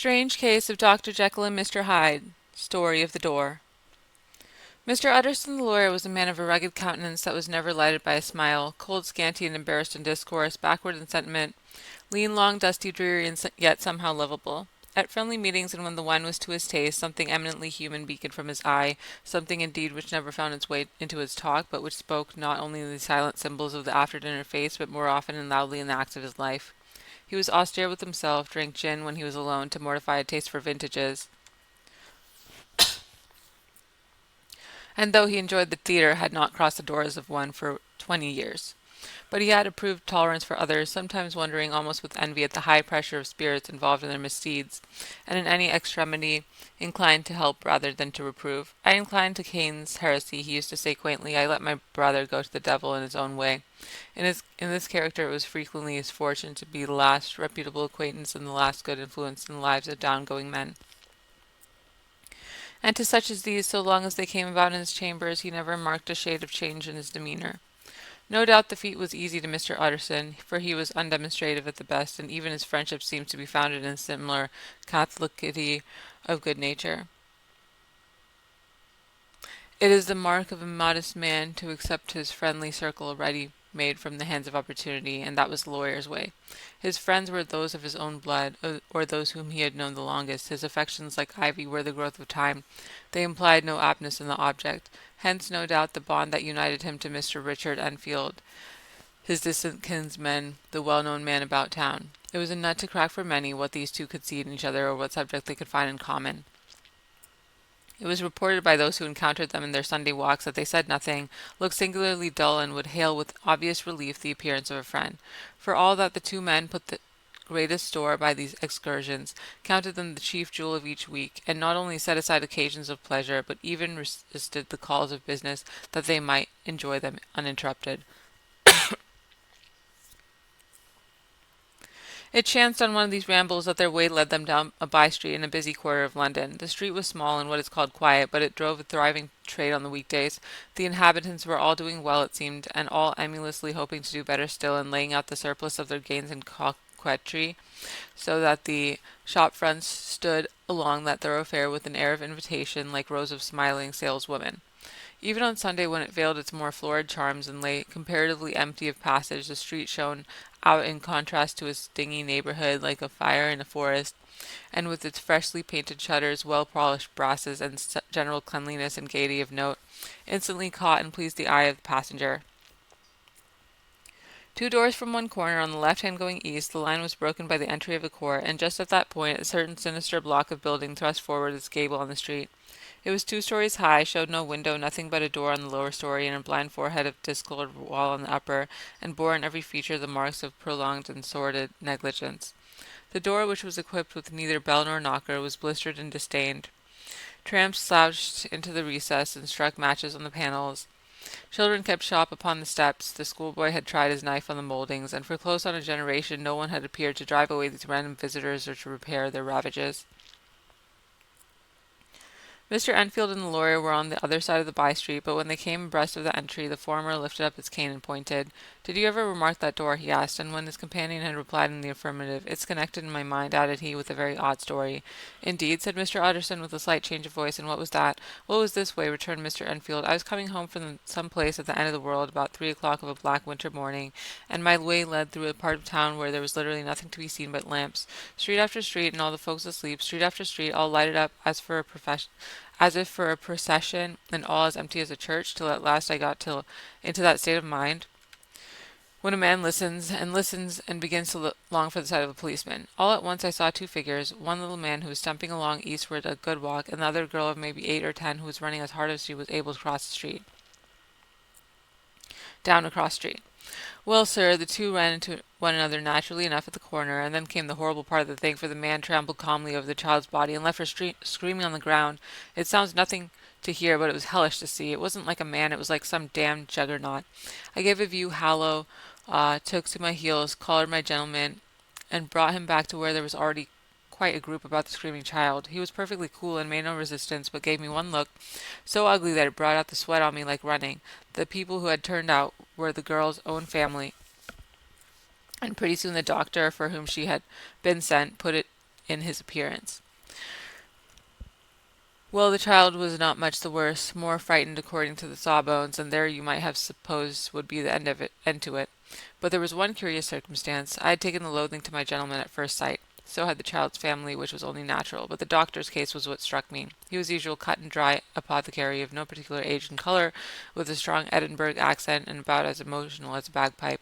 Strange Case of Dr. Jekyll and Mr. Hyde. Story of the Door. Mr. Utterson the lawyer was a man of a rugged countenance that was never lighted by a smile, cold, scanty, and embarrassed in discourse, backward in sentiment, lean, long, dusty, dreary, and yet somehow lovable. At friendly meetings, and when the wine was to his taste, something eminently human beaconed from his eye, something indeed which never found its way into his talk, but which spoke not only in the silent symbols of the after-dinner face, but more often and loudly in the acts of his life. He was austere with himself, drank gin when he was alone, to mortify a taste for vintages, and though he enjoyed the theatre, had not crossed the doors of one for 20 years. But he had approved tolerance for others, sometimes wondering almost with envy at the high pressure of spirits involved in their misdeeds, and in any extremity inclined to help rather than to reprove. I inclined to Cain's heresy. He used to say quaintly, I let my brother go to the devil in his own way. In this character it was frequently his fortune to be the last reputable acquaintance and the last good influence in the lives of down-going men. And to such as these, so long as they came about in his chambers, he never marked a shade of change in his demeanour. No doubt the feat was easy to Mr. Utterson, for he was undemonstrative at the best, and even his friendship seemed to be founded in a similar catholicity of good nature. It is the mark of a modest man to accept his friendly circle ready made from the hands of opportunity, and that was the lawyer's way. His friends were those of his own blood, or those whom he had known the longest. His affections, like ivy, were the growth of time. They implied no aptness in the object. Hence, no doubt, the bond that united him to Mr. Richard Enfield, his distant kinsman, the well-known man about town. It was a nut to crack for many, what these two could see in each other, or what subject they could find in common. It was reported by those who encountered them in their Sunday walks that they said nothing, looked singularly dull, and would hail with obvious relief the appearance of a friend. For all that the two men put the greatest store by these excursions, counted them the chief jewel of each week, and not only set aside occasions of pleasure, but even resisted the calls of business, that they might enjoy them uninterrupted. It chanced on one of these rambles that their way led them down a by-street in a busy quarter of London. The street was small and what is called quiet, but it drove a thriving trade on the weekdays. The inhabitants were all doing well, it seemed, and all emulously hoping to do better still, and laying out the surplus of their gains in coquetry, so that the shop fronts stood along that thoroughfare with an air of invitation, like rows of smiling saleswomen. Even on Sunday, when it veiled its more florid charms and lay comparatively empty of passage, the street shone out in contrast to its dingy neighborhood like a fire in a forest, and with its freshly painted shutters, well-polished brasses, and general cleanliness and gaiety of note, instantly caught and pleased the eye of the passenger. 2 doors from one corner, on the left hand going east, the line was broken by the entry of a court, and just at that point a certain sinister block of building thrust forward its gable on the street. It was 2 stories high, showed no window, nothing but a door on the lower story, and a blind forehead of discoloured wall on the upper, and bore in every feature the marks of prolonged and sordid negligence. The door, which was equipped with neither bell nor knocker, was blistered and disdained. Tramps slouched into the recess and struck matches on the panels. Children kept shop upon the steps. The schoolboy had tried his knife on the mouldings, and for close on a generation no one had appeared to drive away these random visitors or to repair their ravages. Mr. Enfield and the lawyer were on the other side of the by-street, but when they came abreast of the entry, the former lifted up his cane and pointed. "Did you ever remark that door?" he asked, and when his companion had replied in the affirmative, "It's connected in my mind," added he, with a very odd story. "Indeed," said Mr. Utterson, with a slight change of voice, "and what was that?" "Well, it was this way," returned Mr. Enfield. "I was coming home from some place at the end of the world about 3 o'clock of a black winter morning, and my way led through a part of town where there was literally nothing to be seen but lamps. Street after street, and all the folks asleep. Street after street, all lighted up as if for a procession, and all as empty as a church, till at last I got into that state of mind when a man listens and begins to long for the sight of a policeman. All at once I saw 2 figures, one little man who was stumping along eastward a good walk, and the other girl of maybe 8 or 10 who was running as hard as she was able to cross the street. Down across street. Well, sir, the two ran into one another naturally enough at the corner, and then came the horrible part of the thing, for the man trampled calmly over the child's body and left her screaming on the ground. It sounds nothing to hear, but it was hellish to see. It wasn't like a man, it was like some damned juggernaut. I gave a view hallo, took to my heels, collared my gentleman, and brought him back to where there was already quite a group about the screaming child. He was perfectly cool and made no resistance, but gave me one look, so ugly that it brought out the sweat on me like running. The people who had turned out were the girl's own family, and pretty soon the doctor, for whom she had been sent, put it in his appearance. Well, the child was not much the worse, more frightened according to the sawbones, and there you might have supposed would be the end to it. But there was one curious circumstance. I had taken the loathing to my gentleman at first sight. So had the child's family, which was only natural, but the doctor's case was what struck me. He was the usual cut and dry apothecary of no particular age and colour, with a strong Edinburgh accent and about as emotional as a bagpipe.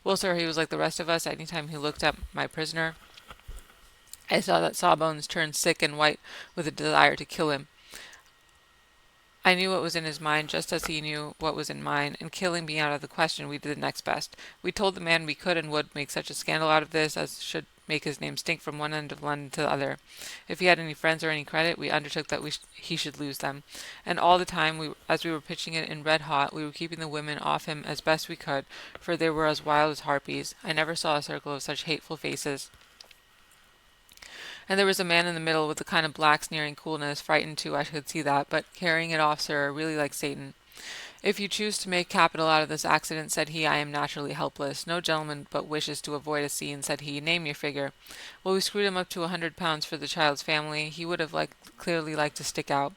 Well, sir, he was like the rest of us. Any time he looked at my prisoner, I saw that Sawbones turned sick and white with a desire to kill him. I knew what was in his mind, just as he knew what was in mine, and killing being out of the question, we did the next best. We told the man we could and would make such a scandal out of this as should make his name stink from one end of London to the other. If he had any friends or any credit, we undertook that he should lose them. And all the time, as we were pitching it in red hot, we were keeping the women off him as best we could, for they were as wild as harpies. I never saw a circle of such hateful faces. And there was a man in the middle with a kind of black sneering coolness, frightened too, I could see that, but carrying it off, sir, really like Satan. If you choose to make capital out of this accident, said he, I am naturally helpless. No gentleman but wishes to avoid a scene, said he. Name your figure. Well, we screwed him up to £100 for the child's family. He would have clearly liked to stick out.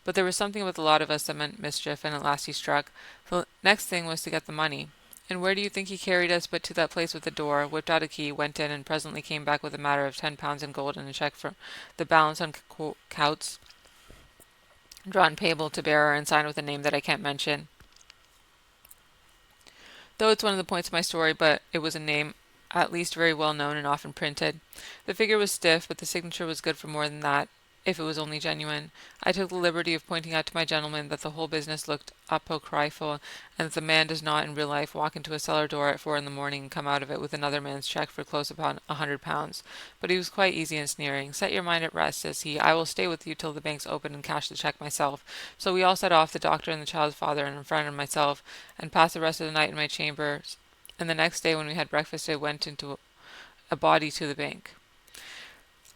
But there was something about the lot of us that meant mischief, and at last he struck. The next thing was to get the money. And where do you think he carried us but to that place with the door, whipped out a key, went in, and presently came back with a matter of £10 in gold and a cheque for the balance on Coutts, drawn payable to bearer and signed with a name that I can't mention. Though it's one of the points of my story, but it was a name at least very well known and often printed. The figure was stiff, but the signature was good for more than that, if it was only genuine. I took the liberty of pointing out to my gentleman that the whole business looked apocryphal, and that the man does not in real life walk into a cellar door at 4 in the morning and come out of it with another man's cheque for close upon £100. But he was quite easy and sneering. Set your mind at rest, says he. I will stay with you till the bank's open and cash the cheque myself. So we all set off, the doctor and the child's father and a friend and myself, and passed the rest of the night in my chambers. And the next day when we had breakfast, I went into a body to the bank.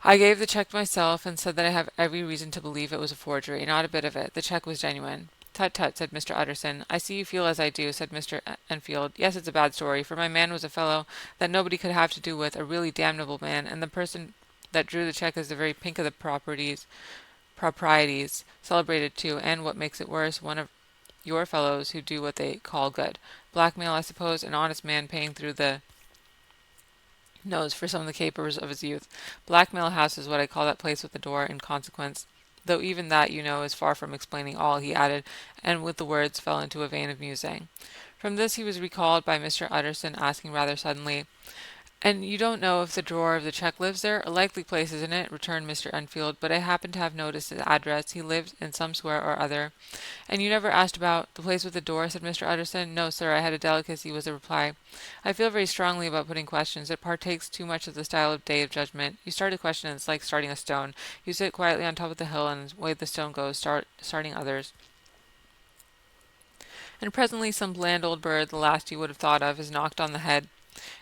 I gave the cheque myself, and said that I have every reason to believe it was a forgery. Not a bit of it. The cheque was genuine. Tut, tut, said Mr. Utterson. I see you feel as I do, said Mr. Enfield. Yes, it's a bad story, for my man was a fellow that nobody could have to do with, a really damnable man, and the person that drew the cheque is the very pink of the proprieties, celebrated too, and, what makes it worse, one of your fellows who do what they call good. Blackmail, I suppose, an honest man paying through the nose for some of the capers of his youth. Blackmail House is what I call that place with the door, in consequence. Though even that, you know, is far from explaining all, he added, and with the words fell into a vein of musing. From this he was recalled by Mr. Utterson asking rather suddenly, "And you don't know if the drawer of the cheque lives there? A likely place, isn't it?" returned Mr. Enfield, "but I happen to have noticed his address. He lives in some square or other." "And you never asked about the place with the door?" said Mr. Utterson. "No, sir, I had a delicacy," was the reply. "I feel very strongly about putting questions. It partakes too much of the style of day of judgment. You start a question, and it's like starting a stone. You sit quietly on top of the hill, and away the stone goes, starting others. And presently some bland old bird, the last you would have thought of, is knocked on the head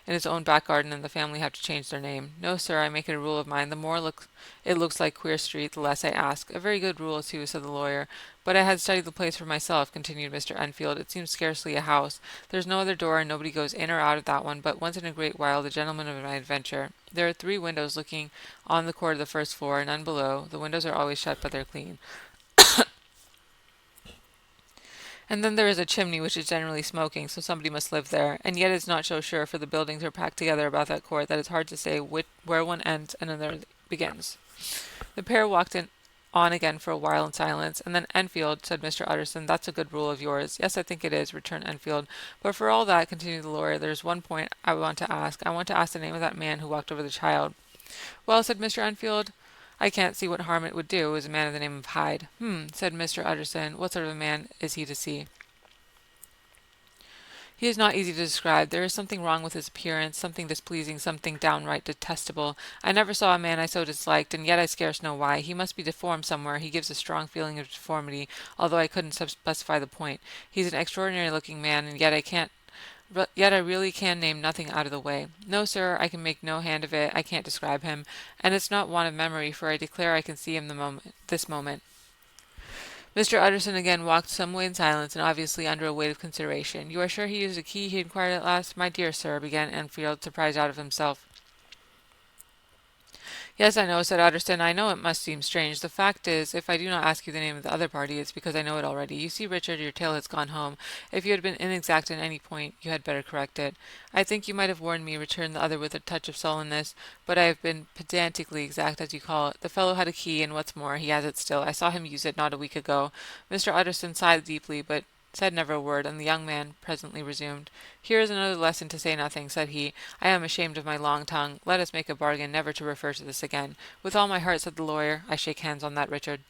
in his own back garden, and the family have to change their name. No, sir, I make it a rule of mine. The more it looks like Queer Street, the less I ask. A very good rule, too, said the lawyer. But I had studied the place for myself, continued Mr. Enfield. It seems scarcely a house. There's no other door, and nobody goes in or out of that one, but once in a great while the gentleman of my adventure. There are 3 windows looking on the court of the first floor, none below. The windows are always shut, but they're clean. And then there is a chimney which is generally smoking, so somebody must live there, and yet it's not so sure, for the buildings are packed together about that court that it's hard to say where one ends and another begins. The pair walked on again for a while in silence, and then "Enfield," said Mr. Utterson, "that's a good rule of yours." "Yes, I think it is," returned Enfield. "But for all that," continued the lawyer, "there's one point I want to ask. I want to ask the name of that man who walked over the child." "Well," said Mr. Enfield, "I can't see what harm it would do. It was a man of the name of Hyde." Said Mr. Utterson. "What sort of a man is he to see?" "He is not easy to describe. There is something wrong with his appearance, something displeasing, something downright detestable. I never saw a man I so disliked, and yet I scarce know why. He must be deformed somewhere. He gives a strong feeling of deformity, although I couldn't specify the point. He's an extraordinary-looking man, and yet I really can name nothing out of the way. No, sir, I can make no hand of it. I can't describe him, and it's not want of memory, for I declare I can see him this moment." Mr. Utterson again walked some way in silence, and obviously under a weight of consideration. "You are sure he used a key?" he inquired at last. "My dear sir," began Enfield, surprised out of himself. Yes, I know, said Utterson. I know it must seem strange. The fact is, if I do not ask you the name of the other party, it's because I know it already. You see, Richard, your tale has gone home. If you had been inexact in any point, you had better correct it. I think you might have warned me, returned the other with a touch of sullenness, but I have been pedantically exact, as you call it. The fellow had a key, and what's more, he has it still. I saw him use it not a week ago. Mr. Utterson sighed deeply, but said never a word, and the young man presently resumed. Here is another lesson to say nothing, said he. I am ashamed of my long tongue. Let us make a bargain never to refer to this again. With all my heart, said the lawyer. I shake hands on that, Richard.